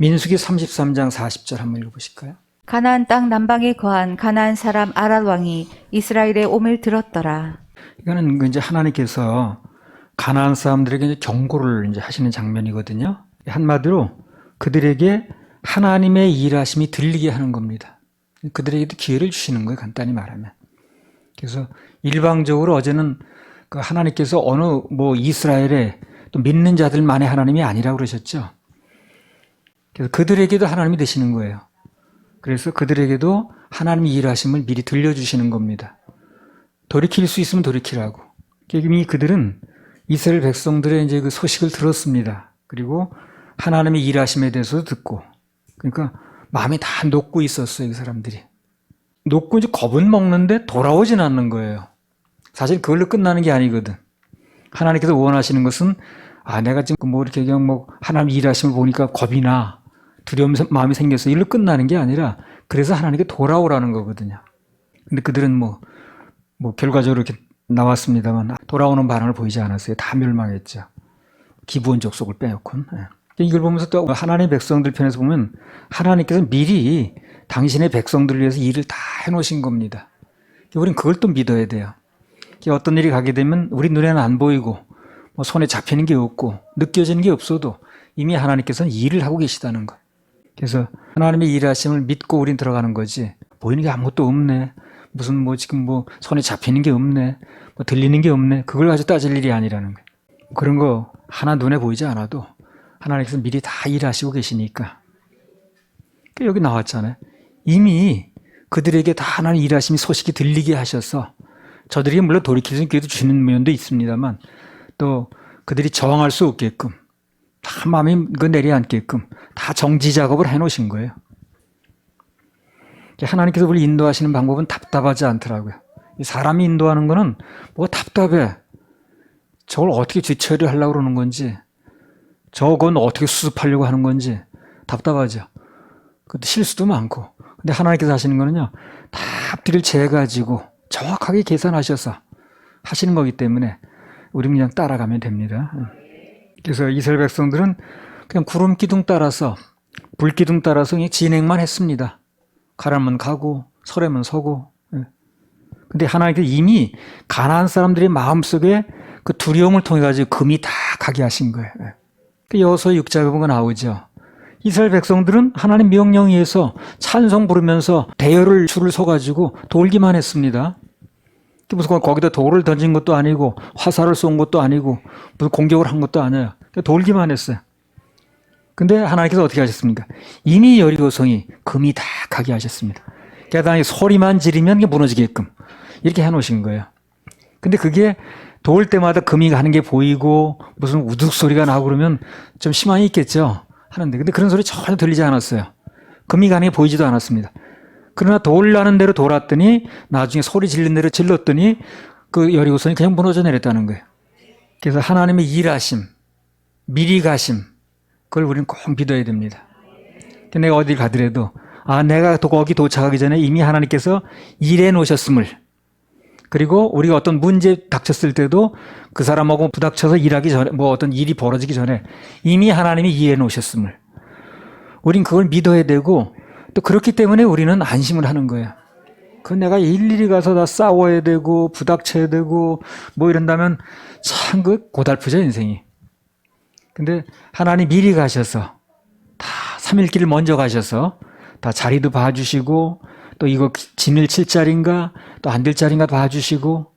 민수기 33장 40절 한번 읽어보실까요? 가나안 땅 남방에 거한 가나안 사람 아랏 왕이 이스라엘의 옴을 들었더라. 이거는 이제 하나님께서 가나안 사람들에게 이제 경고를 이제 하시는 장면이거든요. 한마디로 그들에게 하나님의 일하심이 들리게 하는 겁니다. 그들에게도 기회를 주시는 거예요, 간단히 말하면. 그래서 일방적으로 어제는 그 하나님께서 어느 이스라엘의 또 믿는 자들만의 하나님이 아니라고 그러셨죠. 그래서 그들에게도 하나님이 되시는 거예요. 그래서 그들에게도 하나님의 일하심을 미리 들려주시는 겁니다. 돌이킬 수 있으면 돌이키라고. 이미 그들은 이스라엘 백성들의 이제 그 소식을 들었습니다. 그리고 하나님의 일하심에 대해서도 듣고. 그러니까 마음이 다 녹고 있었어요, 이 사람들이. 녹고 이제 겁은 먹는데 돌아오진 않는 거예요. 사실 그걸로 끝나는 게 아니거든. 하나님께서 원하시는 것은 내가 지금 이렇게 그냥 하나님 일하심을 보니까 겁이 나, 두려움 마음이 생겨서 일로 끝나는 게 아니라 그래서 하나님께 돌아오라는 거거든요. 근데 그들은 결과적으로 이렇게 나왔습니다만 돌아오는 반응을 보이지 않았어요. 다 멸망했죠. 기부원족 속을 빼놓고는. 이걸 보면서 또 하나님의 백성들 편에서 보면 하나님께서 미리 당신의 백성들을 위해서 일을 다 해놓으신 겁니다. 우리는 그걸 또 믿어야 돼요. 어떤 일이 가게 되면 우리 눈에는 안 보이고 손에 잡히는 게 없고 느껴지는 게 없어도 이미 하나님께서는 일을 하고 계시다는 것. 그래서 하나님의 일하심을 믿고 우린 들어가는 거지 보이는 게 아무것도 없네. 무슨 지금 손에 잡히는 게 없네. 들리는 게 없네. 그걸 가지고 따질 일이 아니라는 거예요. 그런 거 하나 눈에 보이지 않아도 하나님께서 미리 다 일하시고 계시니까. 여기 나왔잖아요. 이미 그들에게 다 하나님 일하심이 소식이 들리게 하셔서 저들이 물론 돌이킬 수 있게 주시는 면도 있습니다만 또 그들이 저항할 수 없게끔 다 마음이 내려앉게끔 다 정지 작업을 해놓으신 거예요. 하나님께서 우리 인도하시는 방법은 답답하지 않더라고요. 사람이 인도하는 거는 답답해. 저걸 어떻게 뒤처리 하려고 그러는 건지 저건 어떻게 수습하려고 하는 건지 답답하죠. 실수도 많고. 근데 하나님께서 하시는 거는요. 다 앞뒤를 재가지고 정확하게 계산하셔서 하시는 거기 때문에 우리는 그냥 따라가면 됩니다. 그래서 이스라엘 백성들은 그냥 구름 기둥 따라서 불 기둥 따라서 그냥 진행만 했습니다. 가라면 가고 서라면 서고. 근데 하나님께서 이미 가나안 사람들의 마음속에 그 두려움을 통해 가지고 금이 다 가게 하신 거예요. 여호수아 6장에 보면 나오죠. 이스라엘 백성들은 하나님 명령에 의해서 찬송 부르면서 대열을 줄을 서가지고 돌기만 했습니다. 무슨 거기다 돌을 던진 것도 아니고 화살을 쏜 것도 아니고 무슨 공격을 한 것도 아니에요. 돌기만 했어요. 근데 하나님께서 어떻게 하셨습니까? 이미 여리고성이 금이 다 가게 하셨습니다. 게다가 소리만 지르면 무너지게끔 이렇게 해놓으신 거예요. 근데 그게 도울 때마다 금이 가는 게 보이고 무슨 우둑 소리가 나고 그러면 좀 심한이 있겠죠. 하는데 근데 그런 소리 전혀 들리지 않았어요. 금이 가는 게 보이지도 않았습니다. 그러나 돌라는 대로 돌았더니 나중에 소리 지르는 대로 질렀더니 그 여리고성이 그냥 무너져 내렸다는 거예요. 그래서 하나님의 일하심, 미리 가심 그걸 우리는 꼭 믿어야 됩니다. 내가 어디 가더라도 내가 거기 도착하기 전에 이미 하나님께서 일해 놓으셨음을 그리고 우리가 어떤 문제 닥쳤을 때도 그 사람하고 부닥쳐서 일하기 전에 어떤 일이 벌어지기 전에 이미 하나님이 이해해 놓으셨음을 우린 그걸 믿어야 되고 또 그렇기 때문에 우리는 안심을 하는 거예요. 내가 일일이 가서 다 싸워야 되고 부닥쳐야 되고 이런다면 참 고달프죠 인생이. 근데 하나님 미리 가셔서 다 3일 길 먼저 가셔서 다 자리도 봐주시고 또 이거 짐을 칠 자리인가 또 안 될 자리인가 봐주시고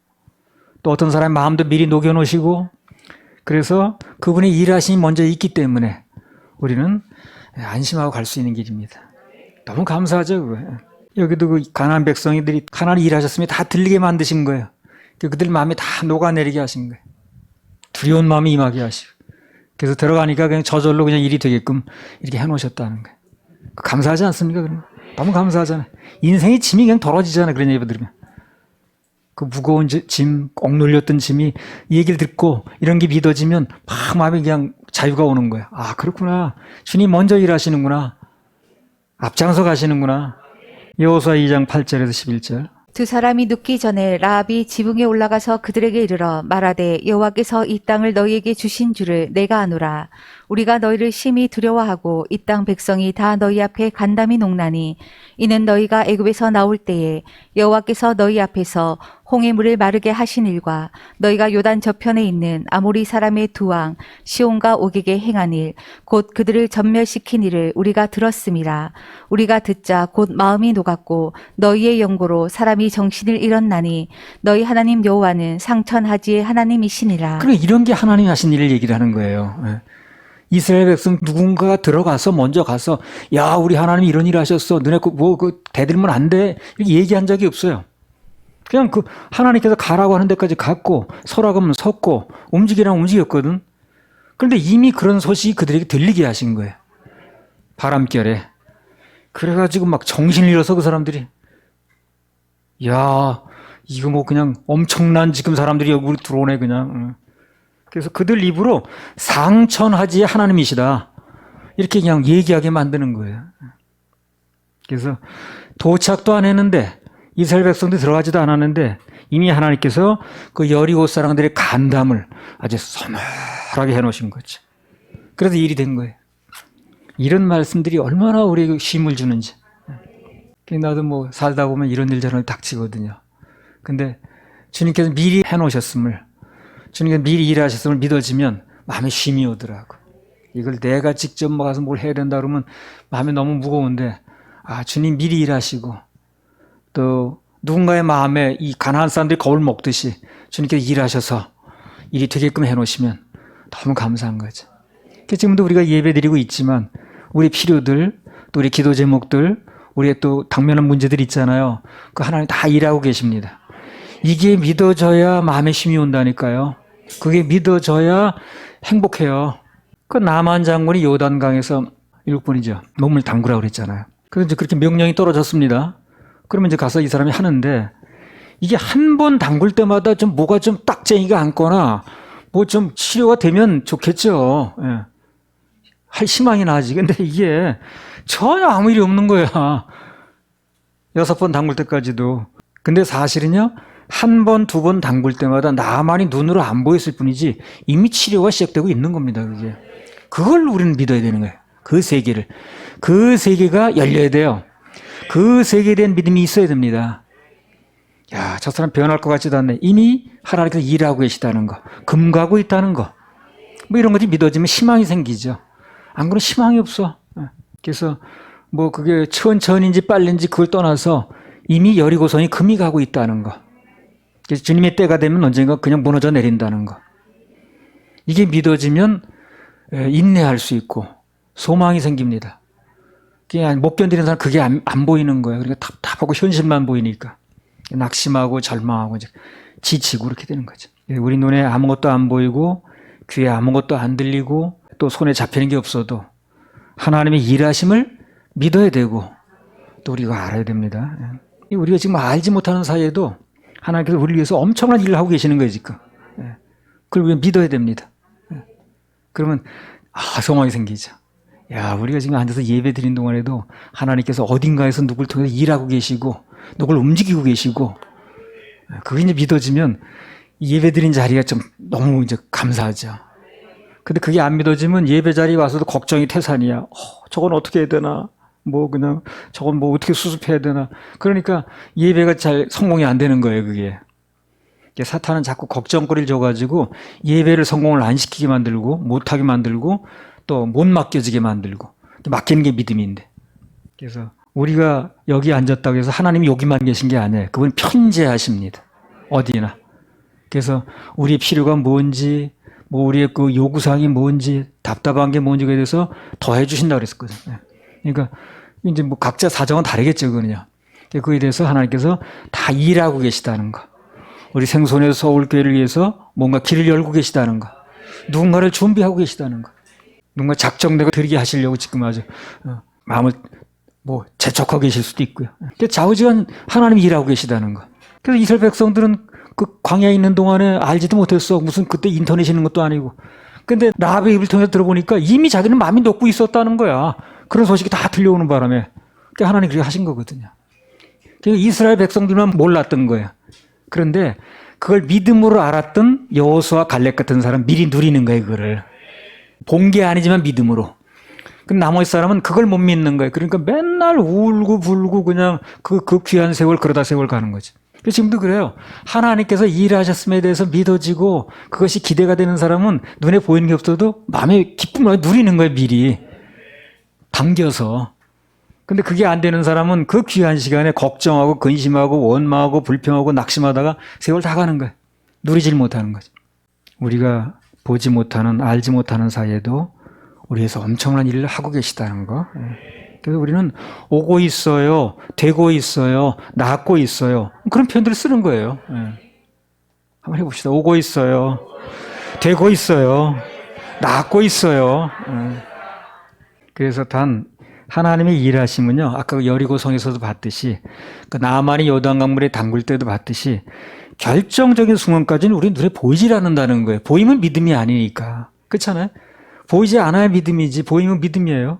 또 어떤 사람 마음도 미리 녹여놓으시고 그래서 그분의 일하심이 먼저 있기 때문에 우리는 안심하고 갈 수 있는 길입니다. 너무 감사하죠. 그거. 여기도 그 가나안 백성이들이 하나님 일하셨으면 다 들리게 만드신 거예요. 그들 마음이 다 녹아내리게 하신 거예요. 두려운 마음이 임하게 하시고 그래서 들어가니까 그냥 저절로 그냥 일이 되게끔 이렇게 해놓으셨다는 거예요. 감사하지 않습니까? 그러면? 너무 감사하잖아요. 인생의 짐이 그냥 덜어지잖아요. 그런 얘기 들으면. 그 무거운 짐, 꼭 눌렸던 짐이 이 얘기를 듣고 이런 게 믿어지면 막 마음에 그냥 자유가 오는 거예요. 그렇구나. 주님 먼저 일하시는구나. 앞장서 가시는구나. 여호수아 2장 8절에서 11절. 두 사람이 눕기 전에 라합이 지붕에 올라가서 그들에게 이르러 말하되 여호와께서 이 땅을 너희에게 주신 줄을 내가 아노라. 우리가 너희를 심히 두려워하고 이 땅 백성이 다 너희 앞에 간담이 녹나니 이는 너희가 애굽에서 나올 때에 여호와께서 너희 앞에서 홍해 물을 마르게 하신 일과 너희가 요단 저편에 있는 아모리 사람의 두 왕 시온과 오게게 행한 일 곧 그들을 전멸시킨 일을 우리가 들었음이라. 우리가 듣자 곧 마음이 녹았고 너희의 영고로 사람이 정신을 잃었나니 너희 하나님 여호와는 상천하지의 하나님이시니라. 그러니까 이런 게 하나님이 하신 일을 얘기를 하는 거예요. 예. 이스라엘 백성 누군가가 들어가서 먼저 가서 야 우리 하나님이 이런 일 하셨어. 너네 대들면 안 돼. 이렇게 얘기한 적이 없어요. 그냥 그 하나님께서 가라고 하는 데까지 갔고 서라고 하면 섰고 움직이라면 움직였거든. 그런데 이미 그런 소식이 그들에게 들리게 하신 거예요. 바람결에. 그래가지고 막 정신을 잃어서 그 사람들이 야 이거 뭐 그냥 엄청난 지금 사람들이 여기 들어오네 그냥. 그래서 그들 입으로 상천하지의 하나님이시다. 이렇게 그냥 얘기하게 만드는 거예요. 그래서 도착도 안 했는데 이스라엘 백성들이 들어가지도 않았는데 이미 하나님께서 그 여리고 사람들의 간담을 아주 서늘하게 해놓으신 거죠. 그래서 일이 된 거예요. 이런 말씀들이 얼마나 우리에게 쉼을 주는지. 나도 뭐 살다 보면 이런 일 저런 일 닥치거든요. 근데 주님께서 미리 해놓으셨음을 주님께서 미리 일하셨음을 믿어지면 마음에 쉼이 오더라고. 이걸 내가 직접 가서 뭘 해야 된다 그러면 마음이 너무 무거운데 아 주님 미리 일하시고 또 누군가의 마음에 이 가나안 사람들이 거울 먹듯이 주님께서 일하셔서 일이 되게끔 해놓으시면 너무 감사한 거죠. 지금도 우리가 예배드리고 있지만 우리 필요들 또 우리 기도 제목들 우리의 또 당면한 문제들이 있잖아요. 그 하나님 다 일하고 계십니다. 이게 믿어져야 마음에 쉼이 온다니까요. 그게 믿어져야 행복해요. 그 나만 장군이 요단강에서 7번이죠. 몸을 담그라고 그랬잖아요. 그래서 이제 그렇게 명령이 떨어졌습니다. 그러면 이제 가서 이 사람이 하는데 이게 한 번 담글 때마다 좀 뭐가 좀 딱쟁이가 앉거나 뭐 좀 치료가 되면 좋겠죠. 예. 할 희망이 나지. 근데 이게 전혀 아무 일이 없는 거야. 6번 담글 때까지도. 근데 사실은요. 한 번, 두 번 담글 때마다 나만이 눈으로 안 보였을 뿐이지 이미 치료가 시작되고 있는 겁니다. 그게. 그걸 우리는 믿어야 되는 거예요. 그 세계를. 그 세계가 열려야 돼요. 그 세계에 대한 믿음이 있어야 됩니다. 야, 저 사람 변할 것 같지도 않네. 이미 하나님께서 일하고 계시다는 거. 금가고 있다는 거. 뭐 이런 것이 믿어지면 희망이 생기죠. 안 그러면 희망이 없어. 그래서 뭐 그게 천천히인지 빨리인지 그걸 떠나서 이미 여리고성이 금이 가고 있다는 거. 그래서 주님의 때가 되면 언젠가 그냥 무너져 내린다는 거. 이게 믿어지면 인내할 수 있고 소망이 생깁니다. 그냥 못 견디는 사람 그게 안 보이는 거예요. 그러니까 답답하고 현실만 보이니까 낙심하고 절망하고 이제 지치고 그렇게 되는 거죠. 우리 눈에 아무것도 안 보이고 귀에 아무것도 안 들리고 또 손에 잡히는 게 없어도 하나님의 일하심을 믿어야 되고 또 우리가 알아야 됩니다. 우리가 지금 알지 못하는 사이에도 하나님께서 우리를 위해서 엄청난 일을 하고 계시는 거예요 지금. 그걸 우리가 믿어야 됩니다. 그러면 소망이 생기죠. 야, 우리가 지금 앉아서 예배 드린 동안에도 하나님께서 어딘가에서 누굴 통해서 일하고 계시고 누굴 움직이고 계시고 그게 이제 믿어지면 예배 드린 자리가 좀 너무 이제 감사하죠. 근데 그게 안 믿어지면 예배 자리에 와서도 걱정이 태산이야. 저건 어떻게 해야 되나? 뭐 그냥 저건 뭐 어떻게 수습해야 되나? 그러니까 예배가 잘 성공이 안 되는 거예요, 그게. 사탄은 자꾸 걱정거리를 줘가지고 예배를 성공을 안 시키게 만들고 못하게 만들고 또 못 맡겨지게 만들고 맡기는 게 믿음인데. 그래서 우리가 여기 앉았다고 해서 하나님이 여기만 계신 게 아니에요. 그분 편재하십니다. 어디나. 그래서 우리의 필요가 뭔지 뭐 우리의 그 요구사항이 뭔지 답답한 게 뭔지에 대해서 더 해주신다고 그랬었거든요. 그러니까 이제 뭐 각자 사정은 다르겠죠, 그거는요. 그거에 대해서 하나님께서 다 일하고 계시다는 거. 우리 생손의 서울교회를 위해서 뭔가 길을 열고 계시다는 거. 누군가를 준비하고 계시다는 거. 누군가 작정되고 드리게 하시려고 지금 아주 마음을 뭐 재촉하고 계실 수도 있고요. 좌우지간 하나님이 일하고 계시다는 거. 그래서 이스라엘 백성들은 그 광야에 있는 동안에 알지도 못했어. 무슨 그때 인터넷이 있는 것도 아니고. 근데 라합의 입을 통해서 들어보니까 이미 자기는 마음이 녹고 있었다는 거야. 그런 소식이 다 들려오는 바람에. 그러니까 하나님이 그렇게 하신 거거든요. 그러니까 이스라엘 백성들만 몰랐던 거예요. 그런데 그걸 믿음으로 알았던 여호수아 갈렙 같은 사람 미리 누리는 거예요, 그거를. 본 게 아니지만 믿음으로. 그 나머지 사람은 그걸 못 믿는 거예요. 그러니까 맨날 울고 불고 그냥 그 귀한 세월 그러다 세월 가는 거지. 지금도 그래요. 하나님께서 일하셨음에 대해서 믿어지고 그것이 기대가 되는 사람은 눈에 보이는 게 없어도 마음의 기쁨을 누리는 거예요. 미리. 당겨서. 근데 그게 안 되는 사람은 그 귀한 시간에 걱정하고 근심하고 원망하고 불평하고 낙심하다가 세월 다 가는 거예요. 누리질 못하는 거죠. 우리가 보지 못하는 알지 못하는 사이에도 우리에서 엄청난 일을 하고 계시다는 거. 그래서 우리는 오고 있어요. 되고 있어요. 낫고 있어요. 그런 표현들을 쓰는 거예요. 한번 해봅시다. 오고 있어요. 되고 있어요. 낫고 있어요. 그래서 단 하나님의 일하심은요. 아까 여리고성에서도 봤듯이 그 나만이 요단강물에 담글 때도 봤듯이 결정적인 순간까지는 우리 눈에 보이질 않는다는 거예요. 보이면 믿음이 아니니까. 그렇잖아요. 보이지 않아야 믿음이지 보이면 믿음이에요.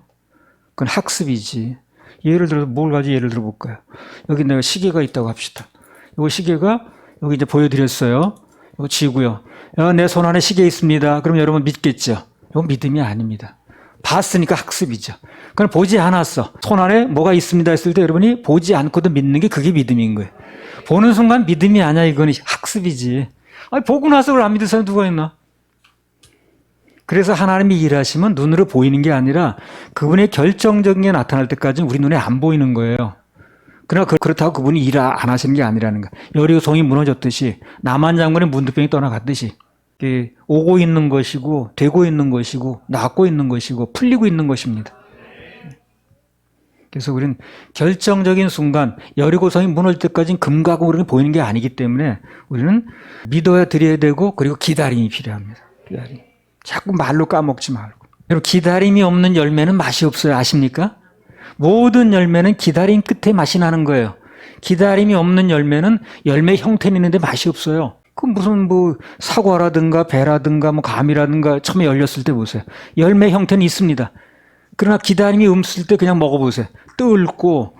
그건 학습이지. 예를 들어서 뭘 가지고 예를 들어볼까요? 여기 내가 시계가 있다고 합시다. 이 시계가 여기 이제 보여드렸어요. 이거 쥐고요. 내 손 안에 시계 있습니다. 그럼 여러분 믿겠죠? 이건 믿음이 아닙니다. 봤으니까 학습이죠. 그럼 보지 않았어. 손 안에 뭐가 있습니다 했을 때 여러분이 보지 않고도 믿는 게 그게 믿음인 거예요. 보는 순간 믿음이 아니야. 이건 학습이지. 아니, 보고 나서 그걸 안 믿을 사람 누가 있나? 그래서 하나님이 일하시면 눈으로 보이는 게 아니라 그분의 결정적인 게 나타날 때까지는 우리 눈에 안 보이는 거예요. 그러나 그렇다고 그분이 일 안 하시는 게 아니라는 거예요. 여리고성이 무너졌듯이 남한 장군의 문두병이 떠나갔듯이 오고 있는 것이고 되고 있는 것이고 낫고 있는 것이고 풀리고 있는 것입니다. 그래서 우리는 결정적인 순간 여리고성이 무너질 때까지는 금가고 그런 게 보이는 게 아니기 때문에 우리는 믿어야 드려야 되고 그리고 기다림이 필요합니다. 기다림. 자꾸 말로 까먹지 말고. 여러분 기다림이 없는 열매는 맛이 없어요. 아십니까? 모든 열매는 기다림 끝에 맛이 나는 거예요. 기다림이 없는 열매는 열매 형태는 있는데 맛이 없어요. 그 무슨 뭐 사과라든가 배라든가 뭐 감이라든가 처음에 열렸을 때 보세요. 열매 형태는 있습니다. 그러나 기다림이 없을 때 그냥 먹어보세요. 뜰고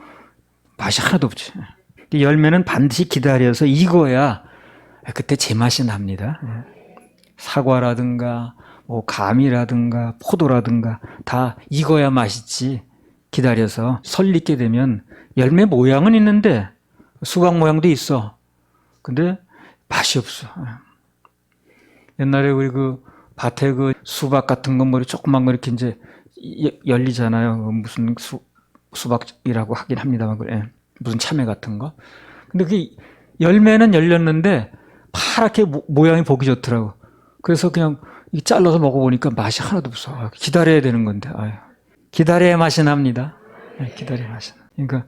맛이 하나도 없지. 열매는 반드시 기다려서 익어야 그때 제맛이 납니다. 사과라든가 뭐 감이라든가 포도라든가 다 익어야 맛있지. 기다려서 설익게 되면 열매 모양은 있는데 수박 모양도 있어. 근데 맛이 없어. 옛날에 우리 그 밭에 그 수박 같은 거 뭐 조그만 거 이렇게 이제 열리잖아요. 무슨 수박이라고 하긴 합니다만 그래. 무슨 참외 같은 거. 근데 그 열매는 열렸는데 파랗게 모양이 보기 좋더라고. 그래서 그냥 잘라서 먹어보니까 맛이 하나도 없어. 기다려야 되는 건데. 아유. 기다려야 맛이 납니다. 기다려야 맛이 나. 그러니까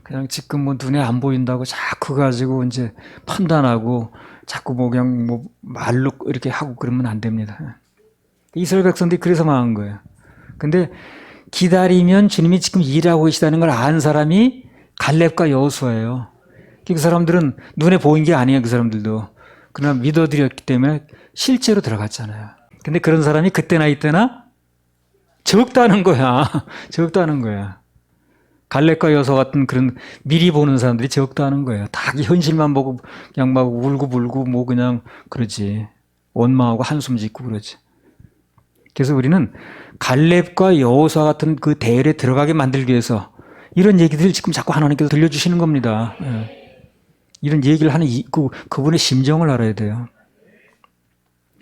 그냥 지금 뭐 눈에 안 보인다고 자꾸 가지고 이제 판단하고 자꾸 뭐 그냥 뭐 말로 이렇게 하고 그러면 안 됩니다. 이스라엘 백성들이 그래서 망한 거예요. 근데 기다리면 주님이 지금 일하고 계시다는 걸 안 사람이 갈렙과 여호수아예요. 그 사람들은 눈에 보인 게 아니에요. 그 사람들도. 그러나 믿어드렸기 때문에 실제로 들어갔잖아요. 근데 그런 사람이 그때나 이때나 적다는 거야. 적다는 거야. 갈렙과 여호수아 같은 그런 미리 보는 사람들이 적다는 거예요. 다 현실만 보고 그냥 막 울고 불고 뭐 그냥 그러지. 원망하고 한숨 짓고 그러지. 그래서 우리는 갈렙과 여호수아 같은 그 대열에 들어가게 만들기 위해서 이런 얘기들을 지금 자꾸 하나님께서 들려주시는 겁니다. 이런 얘기를 하는 그분의 심정을 알아야 돼요.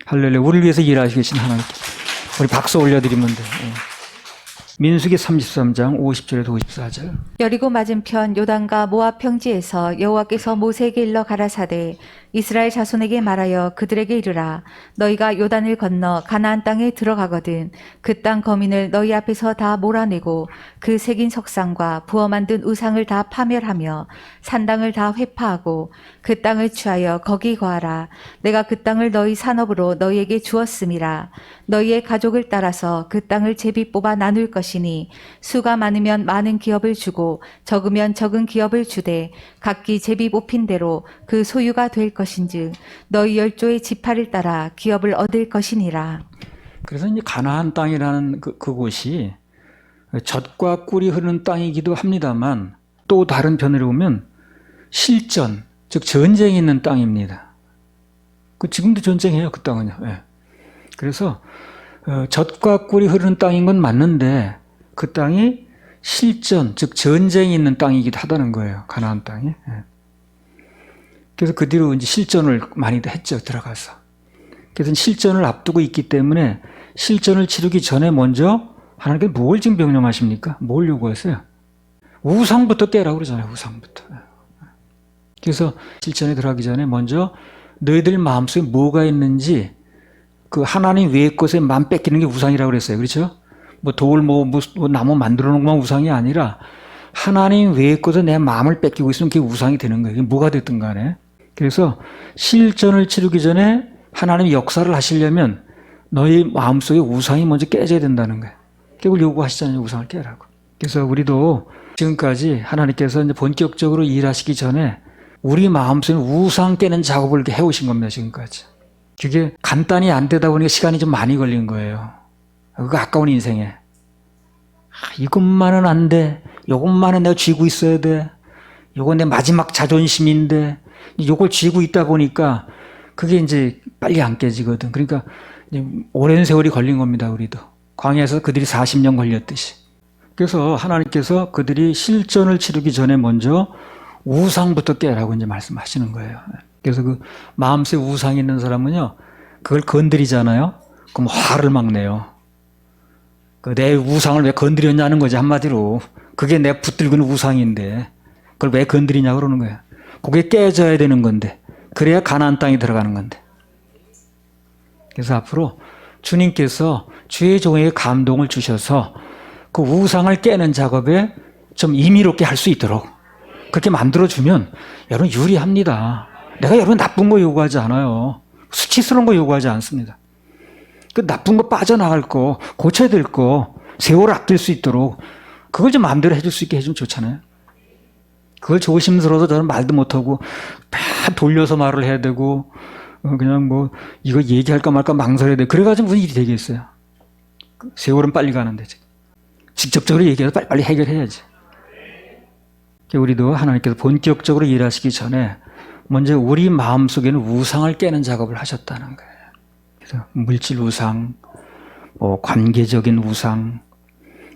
할렐루야. 우리를 위해서 일하시고 계신 하나님께 우리 박수 올려드리면 돼요. 민수기 33장 50절에서 54절. 여리고 맞은편 요단과 모압 평지에서 여호와께서 모세에게 일러 가라사대 이스라엘 자손에게 말하여 그들에게 이르라 너희가 요단을 건너 가나안 땅에 들어가거든 그 땅 거민을 너희 앞에서 다 몰아내고 그 새긴 석상과 부어 만든 우상을 다 파멸하며 산당을 다 회파하고 그 땅을 취하여 거기 거하라 내가 그 땅을 너희 산업으로 너희에게 주었음이라 너희의 가족을 따라서 그 땅을 제비 뽑아 나눌 것이니 수가 많으면 많은 기업을 주고 적으면 적은 기업을 주되 각기 제비 뽑힌 대로 그 소유가 될 것인즉 너희 열조의 지파를 따라 기업을 얻을 것이니라. 그래서 이제 가나안 땅이라는 그곳이 젖과 꿀이 흐르는 땅이기도 합니다만 또 다른 편으로 보면 실전, 즉 전쟁이 있는 땅입니다. 지금도 전쟁해요. 그 땅은요. 그래서 젖과 꿀이 흐르는 땅인 건 맞는데 그 땅이 실전, 즉 전쟁이 있는 땅이기도 하다는 거예요. 가나안 땅이. 예. 그래서 그 뒤로 이제 실전을 많이 했죠. 들어가서. 그래서 실전을 앞두고 있기 때문에 실전을 치르기 전에 먼저 하나님께서 뭘 지금 명령하십니까? 뭘 요구하세요? 우상부터 깨라고 그러잖아요. 우상부터. 그래서 실전에 들어가기 전에 먼저 너희들 마음속에 뭐가 있는지 그 하나님 외의 것에만 뺏기는 게 우상이라고 그랬어요. 그렇죠? 뭐 돌, 뭐 나무 만들어 놓은 것만 우상이 아니라 하나님 외의 것에 내 마음을 뺏기고 있으면 그게 우상이 되는 거예요. 그게 뭐가 됐든 간에. 그래서 실전을 치르기 전에 하나님이 역사를 하시려면 너희 마음속에 우상이 먼저 깨져야 된다는 거예요. 그걸 요구하시잖아요. 우상을 깨라고. 그래서 우리도 지금까지 하나님께서 이제 본격적으로 일하시기 전에 우리 마음속에 우상 깨는 작업을 이렇게 해오신 겁니다. 지금까지. 그게 간단히 안 되다 보니까 시간이 좀 많이 걸린 거예요. 그거 아까운 인생에. 이것만은 안 돼. 이것만은 내가 쥐고 있어야 돼. 이건 내 마지막 자존심인데 이걸 쥐고 있다 보니까 그게 이제 빨리 안 깨지거든. 그러니까 이제 오랜 세월이 걸린 겁니다. 우리도. 광야에서 그들이 40년 걸렸듯이. 그래서 하나님께서 그들이 실전을 치르기 전에 먼저 우상부터 깨라고 이제 말씀하시는 거예요. 그래서 그 마음속에 우상이 있는 사람은요, 그걸 건드리잖아요. 그럼 화를 막 내요. 내 우상을 왜 건드렸냐는 거지, 한마디로. 그게 내 붙들고 있는 우상인데 그걸 왜 건드리냐고 그러는 거예요. 그게 깨져야 되는 건데 그래야 가나안 땅에 들어가는 건데. 그래서 앞으로 주님께서 주의 종에게 감동을 주셔서 그 우상을 깨는 작업에 좀 임의롭게 할 수 있도록 그렇게 만들어주면 여러분 유리합니다. 내가 여러분 나쁜 거 요구하지 않아요. 수치스러운 거 요구하지 않습니다. 그 나쁜 거 빠져나갈 거, 고쳐야 될 거, 세월을 아낄 수 있도록 그걸 좀 마음대로 해줄 수 있게 해주면 좋잖아요. 그걸 조심스러워서 저는 말도 못하고 다 돌려서 말을 해야 되고 그냥 뭐 이거 얘기할까 말까 망설여야 돼. 그래가지고 무슨 일이 되겠어요. 세월은 빨리 가는데 지금. 직접적으로 얘기해서 빨리 해결해야지. 우리도 하나님께서 본격적으로 일하시기 전에 먼저 우리 마음속에는 우상을 깨는 작업을 하셨다는 거예요. 그래서 물질 우상, 뭐 관계적인 우상,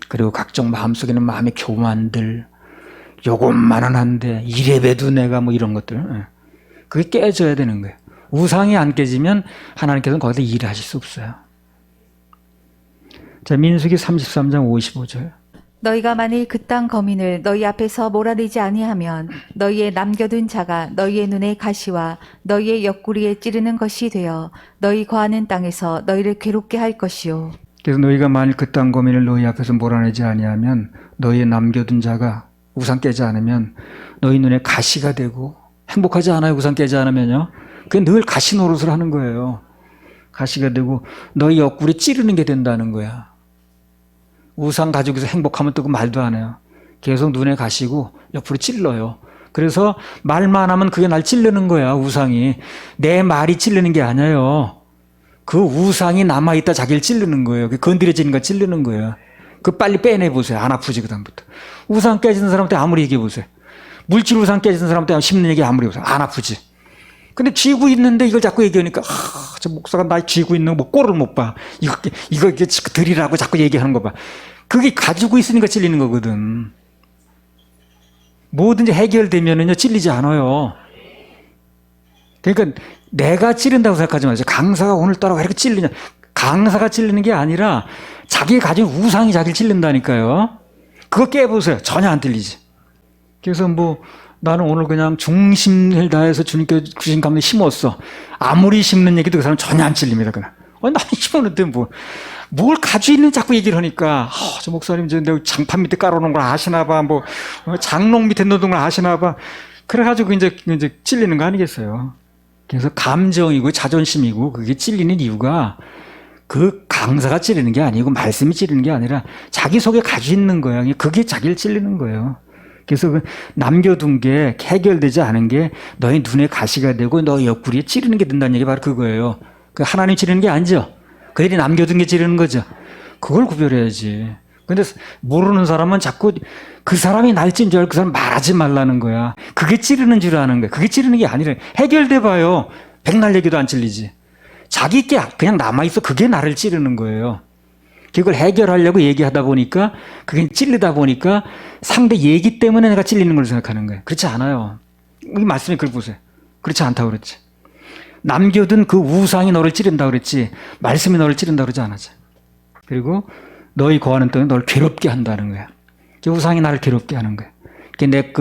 그리고 각종 마음속에는 마음의 교만들, 요것만은 안 돼, 이래봬도 내가 뭐 이런 것들, 그게 깨져야 되는 거예요. 우상이 안 깨지면 하나님께서는 거기서 일하실 수 없어요. 자, 민수기 33장 55절. 너희가 만일 그 땅 거민을 너희 앞에서 몰아내지 아니하면 너희의 남겨둔 자가 너희의 눈에 가시와 너희의 옆구리에 찌르는 것이 되어 너희 거하는 땅에서 너희를 괴롭게 할 것이요. 그래서 너희가 만일 그 땅 거민을 너희 앞에서 몰아내지 아니하면 너희의 남겨둔 자가 우상 깨지 않으면 너희 눈에 가시가 되고, 행복하지 않아요. 우상 깨지 않으면요. 그게 늘 가시 노릇을 하는 거예요. 가시가 되고 너희 옆구리 찌르는 게 된다는 거야. 우상 가지고서 행복하면 또 그 말도 안 해요. 계속 눈에 가시고 옆으로 찔러요. 그래서 말만 하면 그게 날 찌르는 거야. 우상이. 내 말이 찌르는 게 아니에요. 그 우상이 남아있다 자기를 찌르는 거예요. 그 건드려지는 거 찌르는 거예요. 그 빨리 빼내보세요. 안 아프지 그다음부터. 우상 깨지는 사람한테 아무리 얘기해보세요. 물질 우상 깨지는 사람한테 심는 얘기 아무리 해보세요. 안 아프지. 근데 쥐고 있는데 이걸 자꾸 얘기하니까 저 목사가 나 쥐고 있는 거 뭐 꼴을 못 봐. 이거 드리라고 자꾸 얘기하는 거 봐. 그게 가지고 있으니까 찔리는 거거든. 뭐든지 해결되면은요 찔리지 않아요. 그러니까 내가 찌른다고 생각하지 마세요. 강사가 오늘따라 왜 이렇게 찔리냐. 강사가 찔리는 게 아니라 자기가 가진 우상이 자기를 찔른다니까요. 그거 깨보세요. 전혀 안 들리지. 그래서 뭐 나는 오늘 그냥 중심을 다해서 주님께 주신 감동에 심었어. 아무리 심는 얘기도 그 사람 전혀 안 찔립니다. 그냥. 나는 심었는데 뭘 가지고 있는 자꾸 얘기를 하니까 저 목사님 내가 장판 밑에 깔아놓은 걸 아시나 봐. 뭐 장롱 밑에 넣은 걸 아시나 봐. 그래가지고 이제 찔리는 거 아니겠어요. 그래서 감정이고 자존심이고 그게 찔리는 이유가 그 강사가 찔리는 게 아니고 말씀이 찔리는 게 아니라 자기 속에 가지고 있는 거야. 그게 자기를 찔리는 거예요. 그래서 그 남겨둔 게 해결되지 않은 게 너희 눈에 가시가 되고 너희 옆구리에 찌르는 게 된다는 얘기 바로 그거예요. 그 하나님 찌르는 게 아니죠. 그들이 남겨둔 게 찌르는 거죠. 그걸 구별해야지. 근데 모르는 사람은 자꾸 그 사람이 날 찐 줄 알고 그 사람 말하지 말라는 거야. 그게 찌르는 줄 아는 거야. 그게 찌르는 게 아니라 해결돼 봐요. 백날 얘기도 안 찔리지. 자기 게 그냥 남아있어. 그게 나를 찌르는 거예요. 그걸 해결하려고 얘기하다 보니까 그게 찔리다 보니까 상대 얘기 때문에 내가 찔리는 걸 생각하는 거예요. 그렇지 않아요. 이 말씀에 그걸 보세요. 그렇지 않다고 그랬지. 남겨둔 그 우상이 너를 찌른다고 그랬지 말씀이 너를 찌른다고 그러지 않았지. 그리고 너희 거하는 땅에 너를 괴롭게 한다는 거야. 그 우상이 나를 괴롭게 하는 거야. 내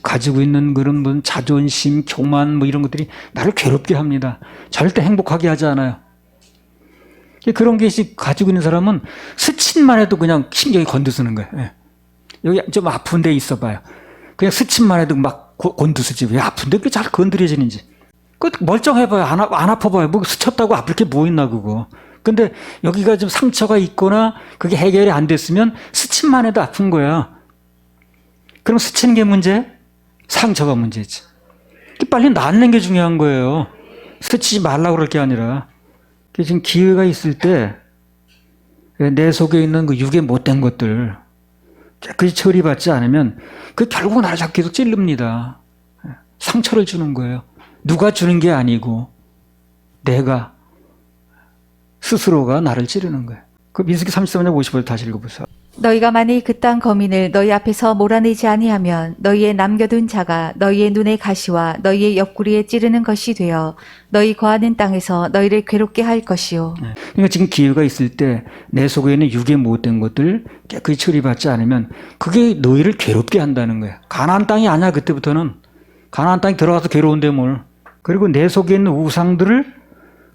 가지고 있는 그런 뭐 자존심, 교만 뭐 이런 것들이 나를 괴롭게 합니다. 절대 행복하게 하지 않아요. 그런 게 가지고 있는 사람은 스친만 해도 그냥 신경이 곤두서는 거예요. 예. 여기 좀 아픈 데 있어 봐요. 그냥 스친만 해도 막 곤두서지. 왜 아픈데 그렇게 잘 건드려지는지. 그 멀쩡해봐요. 안 아파봐요. 뭐 스쳤다고 아플 게 뭐 있나 그거. 근데 여기가 좀 상처가 있거나 그게 해결이 안 됐으면 스친만 해도 아픈 거야. 그럼 스치는 게 문제? 상처가 문제지. 빨리 낫는 게 중요한 거예요. 스치지 말라고 그럴 게 아니라. 지금 기회가 있을 때 내 속에 있는 그 육의 못된 것들 깨끗이 처리받지 않으면 그 결국 나를 자꾸 계속 찔릅니다. 상처를 주는 거예요. 누가 주는 게 아니고 내가 스스로가 나를 찌르는 거예요. 그 민수기 33장 50절 다시 읽어보세요. 너희가 만일 그 땅 거민을 너희 앞에서 몰아내지 아니하면 너희의 남겨둔 자가 너희의 눈의 가시와 너희의 옆구리에 찌르는 것이 되어 너희 거하는 땅에서 너희를 괴롭게 할 것이요. 그러니까 지금 기회가 있을 때 내 속에 있는 육의 못된 것들 깨끗이 처리받지 않으면 그게 너희를 괴롭게 한다는 거야. 가나안 땅이 아니야. 그때부터는 가나안 땅에 들어가서 괴로운데 뭘. 그리고 내 속에 있는 우상들을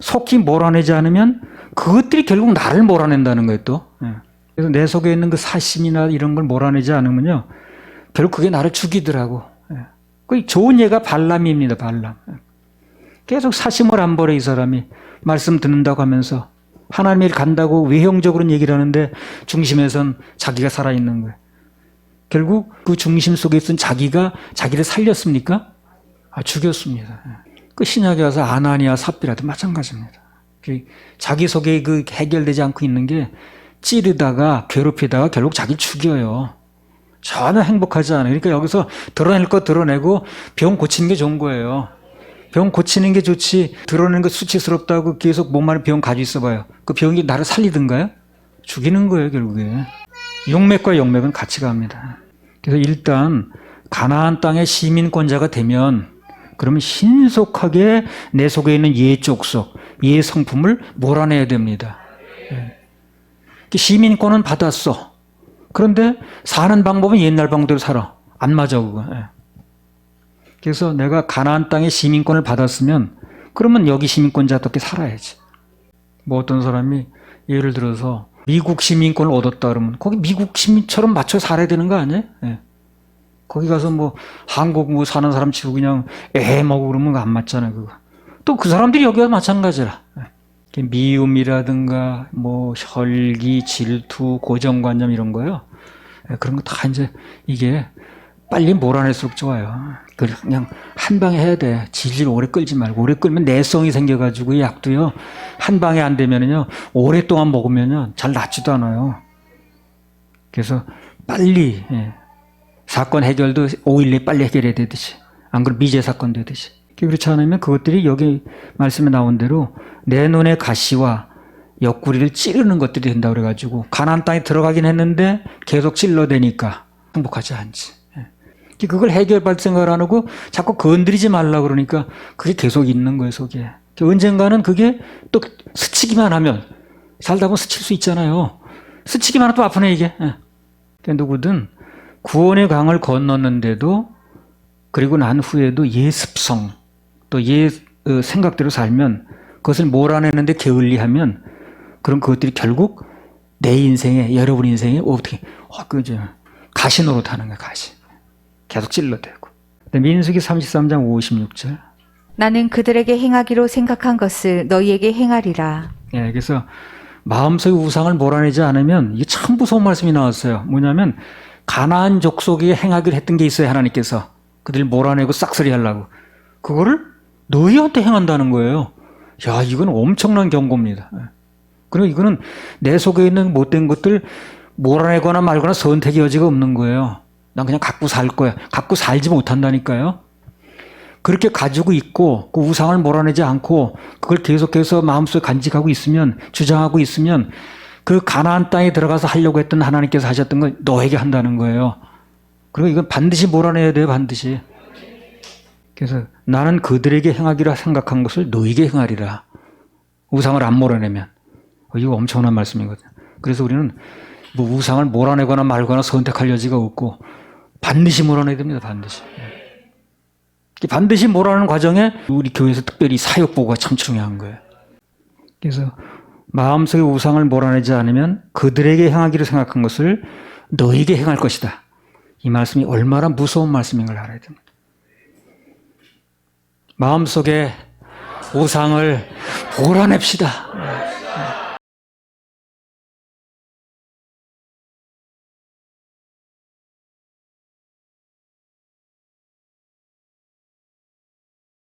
속히 몰아내지 않으면 그것들이 결국 나를 몰아낸다는 거예요 또. 그래서 내 속에 있는 그 사심이나 이런 걸 몰아내지 않으면요 결국 그게 나를 죽이더라고. 그 좋은 예가 발람입니다. 발람. 계속 사심을 안 버려 이 사람이. 말씀 듣는다고 하면서 하나님 일 간다고 외형적으로는 얘기를 하는데 중심에선 자기가 살아있는 거예요. 결국 그 중심 속에 있던 자기가 자기를 살렸습니까? 죽였습니다. 그 신약에 와서 아나니아 삽비라도 마찬가지입니다. 자기 속에 그 해결되지 않고 있는 게 찌르다가 괴롭히다가 결국 자기를 죽여요. 전혀 행복하지 않아요. 그러니까 여기서 드러낼 거 드러내고 병 고치는 게 좋은 거예요. 병 고치는 게 좋지 드러내는 거 수치스럽다고 계속 몸만에 병 가지고 있어봐요. 그 병이 나를 살리든가요? 죽이는 거예요 결국에. 용맥과 영맥은 같이 갑니다. 그래서 일단 가나안 땅의 시민권자가 되면 그러면 신속하게 내 속에 있는 예 족속, 예 성품을 몰아내야 됩니다. 시민권은 받았어. 그런데 사는 방법은 옛날 방법대로 살아. 안 맞아 그거. 그래서 내가 가나안 땅의 시민권을 받았으면 그러면 여기 시민권자답게 살아야지. 뭐 어떤 사람이 예를 들어서 미국 시민권을 얻었다 그러면 거기 미국 시민처럼 맞춰 살아야 되는 거 아니에요? 거기 가서 뭐 한국 뭐 사는 사람 치고 그냥 먹고 그러면 안 맞잖아요 그거. 또 그 사람들이 여기 와서 마찬가지라. 미움이라든가 뭐 혈기, 질투, 고정관념 이런 거요. 그런 거 다 이제 이게 빨리 몰아낼수록 좋아요. 그냥 한 방에 해야 돼. 질질 오래 끌지 말고. 오래 끌면 내성이 생겨가지고 이 약도요 한 방에 안 되면은요 오랫동안 먹으면요 잘 낫지도 않아요. 그래서 빨리 사건 해결도 5일 내에 빨리 해결해야 되듯이. 안 그러면 미제 사건 되듯이. 그렇지 않으면 그것들이 여기 말씀에 나온 대로 내 눈의 가시와 옆구리를 찌르는 것들이 된다고 그래가지고 가나안 땅에 들어가긴 했는데 계속 찔러대니까 행복하지 않지. 그걸 해결할 생각을 안 하고 자꾸 건드리지 말라 그러니까 그게 계속 있는 거예요 속에. 언젠가는 그게 또 스치기만 하면 살다 보면 스칠 수 있잖아요. 스치기만 하면 또 아프네 이게. 그러니까 누구든 구원의 강을 건넜는데도 그리고 난 후에도 예 습성 또 예 생각대로 살면 그것을 몰아내는데 게을리하면 그럼 그것들이 결국 내 인생에 여러분 인생에 어떻게 그죠 가시 노릇하는 거야 가시. 계속 찔러대고. 민수기 33장 56절. 나는 그들에게 행하기로 생각한 것을 너희에게 행하리라. 그래서 마음속의 우상을 몰아내지 않으면 이게 참 무서운 말씀이 나왔어요. 뭐냐면 가나안 족속에 행하기로 했던 게 있어요. 하나님께서 그들을 몰아내고 싹쓸이 하려고 그거를 너희한테 행한다는 거예요. 야 이건 엄청난 경고입니다. 그리고 이거는 내 속에 있는 못된 것들 몰아내거나 말거나 선택의 여지가 없는 거예요. 난 그냥 갖고 살 거야. 갖고 살지 못한다니까요. 그렇게 가지고 있고 그 우상을 몰아내지 않고 그걸 계속해서 마음속에 간직하고 있으면, 주장하고 있으면 그 가나안 땅에 들어가서 하려고 했던 하나님께서 하셨던 걸 너에게 한다는 거예요. 그리고 이건 반드시 몰아내야 돼요. 반드시. 그래서 나는 그들에게 행하기라 생각한 것을 너에게 행하리라. 우상을 안 몰아내면. 이거 엄청난 말씀이거든요. 그래서 우리는 뭐 우상을 몰아내거나 말거나 선택할 여지가 없고 반드시 몰아내야 됩니다. 반드시. 반드시 몰아내는 과정에 우리 교회에서 특별히 사역보고가 참 중요한 거예요. 그래서 마음속에 우상을 몰아내지 않으면 그들에게 행하기로 생각한 것을 너에게 행할 것이다. 이 말씀이 얼마나 무서운 말씀인 걸 알아야 됩니다. 마음속에 우상을 몰아냅시다.